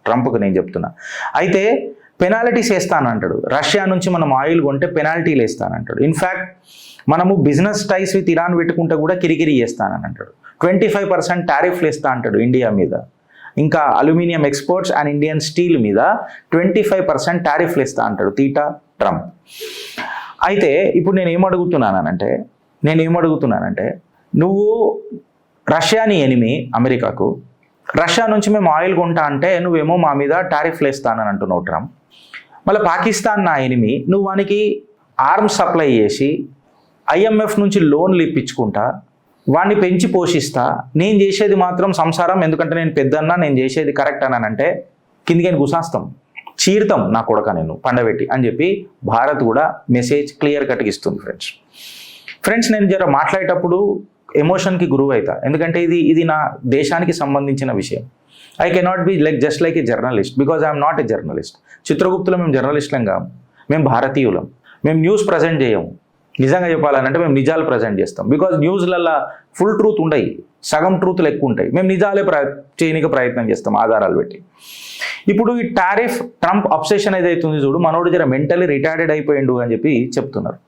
ట్రంప్కి నేను చెప్తున్నా. అయితే పెనాల్టీస్ వేస్తానంటాడు. రష్యా నుంచి మనం ఆయిల్ కొంటే పెనాల్టీలు వేస్తానంటాడు. ఇన్ఫ్యాక్ట్ మనము బిజినెస్ టైస్ విత్ ఇరాన్ పెట్టుకుంటే కూడా కిరికిరి చేస్తానని అంటాడు. 25% టారిఫ్లు వేస్తా అంటాడు ఇండియా మీద. ఇంకా aluminium exports and Indian steel మీద 25% టారిఫ్లు ఇస్తా అంటాడు తీటా ట్రంప్. అయితే ఇప్పుడు నేను ఏమడుగుతున్నానంటే నువ్వు రష్యాని ఎనిమి అమెరికాకు, రష్యా నుంచి మేము ఆయిల్ కొంటా అంటే నువ్వేమో మా మీద టారిఫ్లు వేస్తానని అంటున్నావు ట్రంప్. మళ్ళీ పాకిస్తాన్ నా ఎనిమి, నువ్వు వానికి ఆర్మ్స్ సప్లై చేసి IMF నుంచి లోన్లు ఇప్పించుకుంటా, వాడిని పెంచి పోషిస్తా, నేను చేసేది మాత్రం సంసారం, ఎందుకంటే నేను పెద్దన్నా, నేను చేసేది కరెక్ట్ అని అంటే కిందికి గుసాస్తాం, చీరుతాం నా కొడక నేను పండబెట్టి అని చెప్పి భారత్ కూడా మెసేజ్ క్లియర్ కట్గా ఇస్తుంది. ఫ్రెండ్స్ నేను జర మాట్లాడేటప్పుడు ఎమోషన్కి గురువు అవుతా, ఎందుకంటే ఇది నా దేశానికి సంబంధించిన విషయం. I cannot be just like a journalist because I'm not a journalist. చిత్రగుప్తులో మేము జర్నలిస్టులం కాము, మేము భారతీయులం. మేము న్యూస్ ప్రజెంట్ చేయము. నిజంగా చెప్పాలంటే మేము నిజాలు ప్రజెంట్ చేస్తాం. బికాజ్ న్యూస్లల్లో ఫుల్ ట్రూత్ ఉండయి, సగం ట్రూత్లు ఎక్కువ ఉంటాయి. మేము నిజాలే చేయడానికి ప్రయత్నం చేస్తాం ఆధారాలు పెట్టి. ఇప్పుడు ఈ టారిఫ్ ట్రంప్ అబ్సెషన్ ఏదైతుంది చూడు, మనోడు జర మెంటలీ రిటార్డెడ్ అయిపోయిండు అని చెప్పి చెప్తున్నారు.